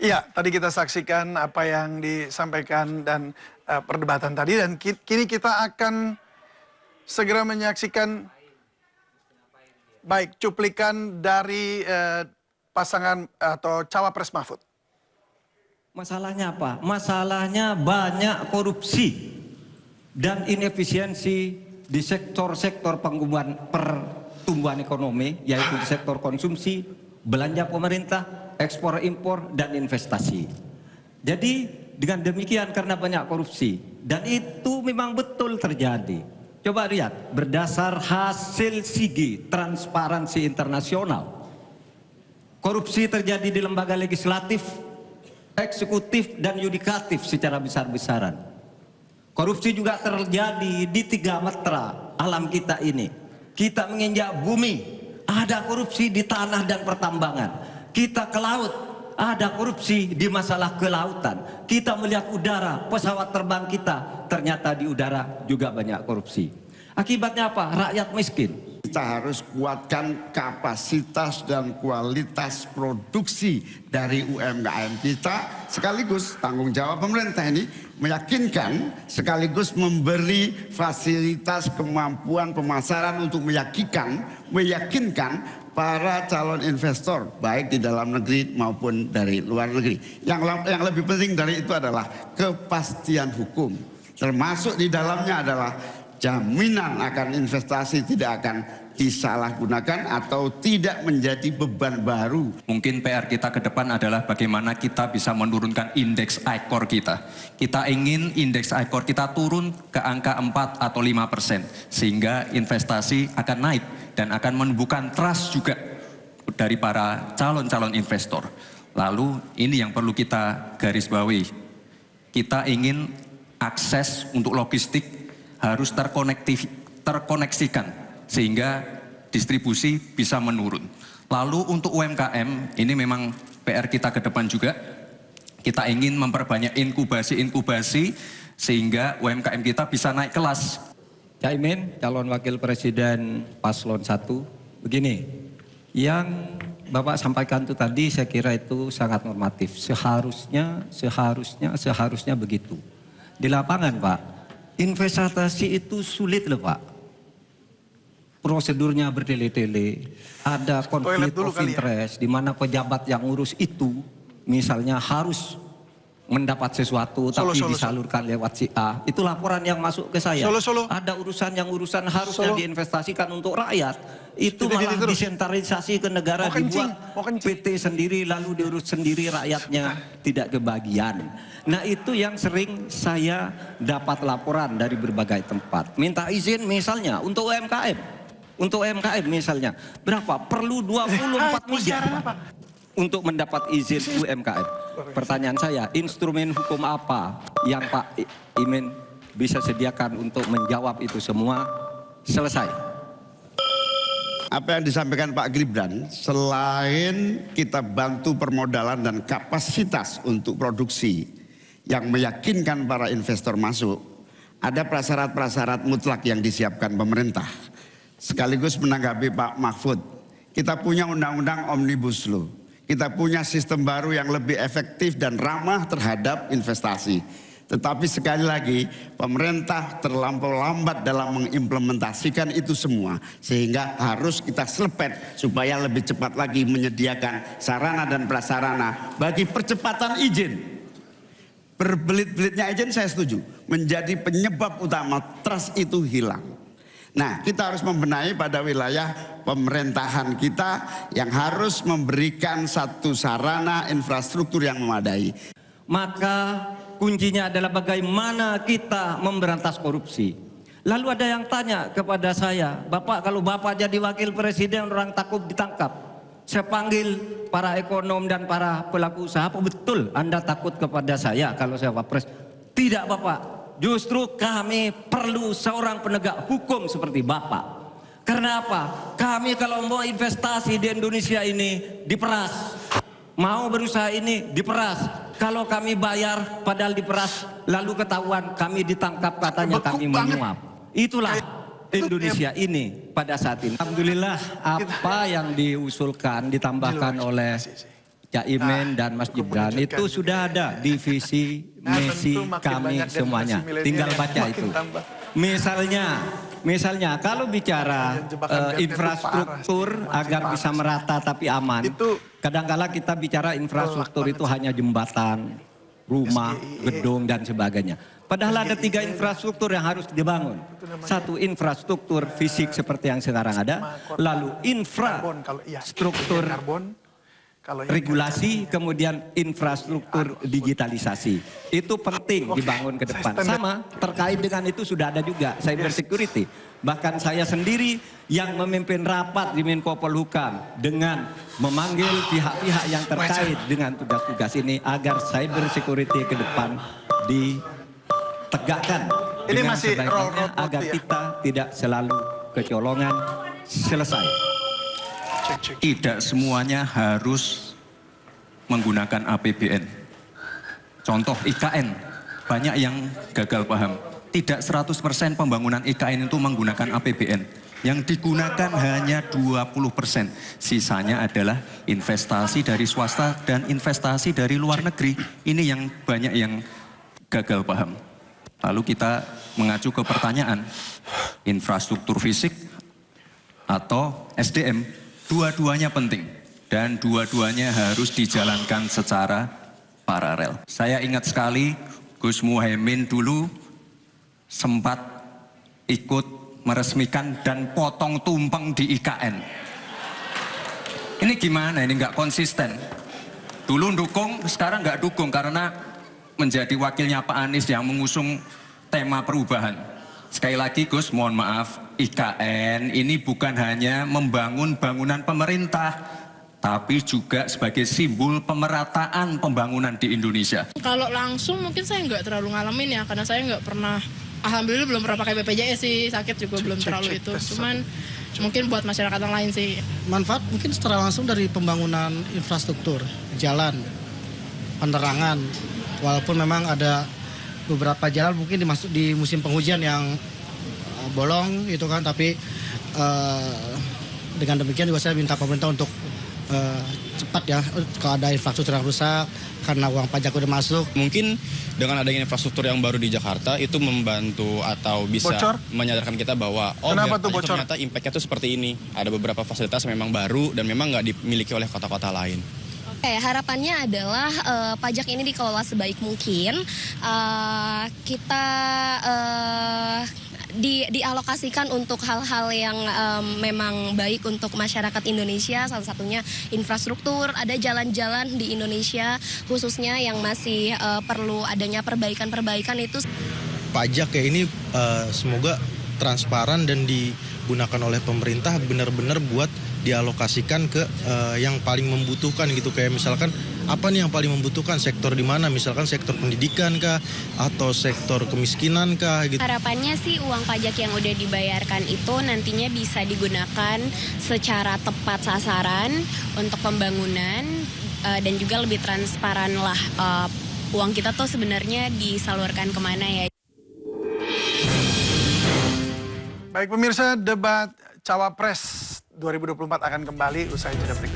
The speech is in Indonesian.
Iya, tadi kita saksikan apa yang disampaikan dan perdebatan tadi, dan kini kita akan segera menyaksikan baik cuplikan dari pasangan atau cawapres Mahfud. Masalahnya apa? Masalahnya banyak korupsi dan inefisiensi di sektor-sektor pertumbuhan ekonomi, yaitu di sektor konsumsi, belanja pemerintah, ekspor impor, dan investasi. Jadi dengan demikian karena banyak korupsi, dan itu memang betul terjadi. Coba lihat, berdasar hasil SIGI, Transparansi Internasional, korupsi terjadi di lembaga legislatif, eksekutif, dan yudikatif secara besar-besaran. Korupsi juga terjadi di 3 matra alam kita ini. Kita menginjak bumi, ada korupsi di tanah dan pertambangan. Kita ke laut, ada korupsi di masalah kelautan. Kita melihat udara, pesawat terbang kita, ternyata di udara juga banyak korupsi. Akibatnya apa? Rakyat miskin. Kita harus kuatkan kapasitas dan kualitas produksi dari UMKM kita, sekaligus tanggung jawab pemerintah ini meyakinkan, sekaligus memberi fasilitas kemampuan pemasaran untuk meyakinkan para calon investor baik di dalam negeri maupun dari luar negeri. Yang lebih penting dari itu adalah kepastian hukum, termasuk di dalamnya adalah jaminan akan investasi tidak akan disalahgunakan atau tidak menjadi beban baru. Mungkin PR kita ke depan adalah bagaimana kita bisa menurunkan indeks ICOR kita. Kita ingin indeks ICOR kita turun ke angka 4 atau 5%, sehingga investasi akan naik dan akan menumbuhkan trust juga dari para calon-calon investor. Lalu ini yang perlu kita garis bawahi. Kita ingin akses untuk logistik harus terkoneksikan sehingga distribusi bisa menurun. Lalu untuk UMKM ini memang PR kita ke depan juga. Kita ingin memperbanyak inkubasi sehingga UMKM kita bisa naik kelas. Caimin, calon wakil presiden paslon 1, begini, yang Bapak sampaikan itu tadi saya kira itu sangat normatif. Seharusnya begitu. Di lapangan, Pak, investasi itu sulit loh, Pak. Prosedurnya bertele-tele, ada konflik of interest, di mana pejabat yang ngurus itu misalnya harus mendapat sesuatu tapi disalurkan lewat si A. Itu laporan yang masuk ke saya. Ada urusan harusnya diinvestasikan untuk rakyat. Itu malah disentralisasi ke negara, dibuat PT sendiri lalu diurus sendiri, rakyatnya tidak kebagian. Nah itu yang sering saya dapat laporan dari berbagai tempat. Minta izin misalnya untuk UMKM. Untuk UMKM misalnya, berapa? Perlu 24 miliar untuk mendapat izin UMKM. Pertanyaan saya, instrumen hukum apa yang Pak Imin bisa sediakan untuk menjawab itu semua? Selesai. Apa yang disampaikan Pak Gibran, selain kita bantu permodalan dan kapasitas untuk produksi yang meyakinkan para investor masuk, ada prasyarat-prasyarat mutlak yang disiapkan pemerintah. Sekaligus menanggapi Pak Mahfud, kita punya undang-undang Omnibus Law, kita punya sistem baru yang lebih efektif dan ramah terhadap investasi. Tetapi sekali lagi, pemerintah terlampau lambat dalam mengimplementasikan itu semua, sehingga harus kita selepet supaya lebih cepat lagi menyediakan sarana dan prasarana bagi percepatan izin. Berbelit-belitnya izin saya setuju, menjadi penyebab utama trust itu hilang. Nah, kita harus membenahi pada wilayah pemerintahan kita yang harus memberikan satu sarana infrastruktur yang memadai. Maka kuncinya adalah bagaimana kita memberantas korupsi. Lalu ada yang tanya kepada saya, Bapak, kalau Bapak jadi wakil presiden orang takut ditangkap. Saya panggil para ekonom dan para pelaku usaha, apa betul Anda takut kepada saya kalau saya wapres? Tidak, Bapak. Justru kami perlu seorang penegak hukum seperti Bapak. Karena apa? Kami kalau mau investasi di Indonesia ini diperas. Mau berusaha ini diperas. Kalau kami bayar padahal diperas, lalu ketahuan kami ditangkap katanya kami menyuap. Itulah Indonesia ini pada saat ini. Alhamdulillah apa yang diusulkan ditambahkan oleh Caimin dan Mas Gibran itu sudah ada divisi misi tentu makin kami banyak generasi semuanya. milenial Tinggal yang baca makin itu. tambah. Misalnya kalau bicara Jebakan Vietnam itu infrastruktur parah sih, agar masih bisa parah. merata tapi aman. Itu Kadang-kala kita bicara infrastruktur banget itu hanya jembatan, rumah, gedung dan sebagainya. Padahal ada 3 infrastruktur yang harus dibangun. Satu infrastruktur fisik seperti yang sekarang ada, lalu karbon kalau infrastruktur karbon kalau yang regulasi, kemudian infrastruktur digitalisasi. Itu penting dibangun ke depan. Sama terkait dengan itu sudah ada juga cyber security. Bahkan saya sendiri yang memimpin rapat di Menko Polhukam dengan memanggil pihak-pihak yang terkait dengan tugas-tugas ini agar cyber security ke depan ditegakkan Ini dengan masih sebaik-baiknya roll agar ya? kita tidak selalu kecolongan. Selesai. cek. Tidak semuanya harus menggunakan APBN. Contoh IKN, banyak yang gagal paham. Tidak 100% pembangunan IKN itu menggunakan APBN. Yang digunakan hanya 20%. Sisanya adalah investasi dari swasta dan investasi dari luar negeri. Ini yang banyak yang gagal paham. Lalu kita mengacu ke pertanyaan, infrastruktur fisik atau SDM, dua-duanya penting dan dua-duanya harus dijalankan secara paralel. Saya ingat sekali Gus Muhaimin dulu sempat ikut meresmikan dan potong tumpeng di IKN. Ini gimana? Ini nggak konsisten. Dulu dukung, sekarang nggak dukung karena menjadi wakilnya Pak Anies yang mengusung tema perubahan. Sekali lagi Gus, mohon maaf, IKN ini bukan hanya membangun bangunan pemerintah, tapi juga sebagai simbol pemerataan pembangunan di Indonesia. Kalau langsung mungkin saya nggak terlalu ngalamin ya, karena saya nggak pernah, alhamdulillah belum pernah pakai BPJS sih, sakit juga belum terlalu itu. Cuman mungkin buat masyarakat yang lain sih. Manfaat mungkin secara langsung dari pembangunan infrastruktur, jalan, penerangan, walaupun memang ada beberapa jalan mungkin di musim penghujan yang bolong gitu kan, tapi dengan demikian juga saya minta pemerintah untuk cepat ya kalau ada infrastruktur yang rusak karena uang pajak udah masuk. Mungkin dengan adanya infrastruktur yang baru di Jakarta itu membantu atau bisa menyadarkan kita bahwa Kenapa tuh bocor? ternyata impact-nya tuh seperti ini. Ada beberapa fasilitas yang memang baru dan memang nggak dimiliki oleh kota-kota lain. Harapannya adalah pajak ini dikelola sebaik mungkin. Kita dialokasikan untuk hal-hal yang memang baik untuk masyarakat Indonesia. Salah satunya infrastruktur, ada jalan-jalan di Indonesia khususnya yang masih perlu adanya perbaikan-perbaikan itu. Pajak ya ini semoga transparan dan digunakan oleh pemerintah benar-benar buat dialokasikan ke yang paling membutuhkan gitu. Kayak misalkan apa nih yang paling membutuhkan, sektor di mana, misalkan sektor pendidikan kah atau sektor kemiskinan kah gitu. Harapannya sih uang pajak yang udah dibayarkan itu nantinya bisa digunakan secara tepat sasaran untuk pembangunan dan juga lebih transparan lah uang kita tuh sebenarnya disalurkan kemana ya. Baik pemirsa, debat Cawapres 2024 akan kembali usai jeda berikut.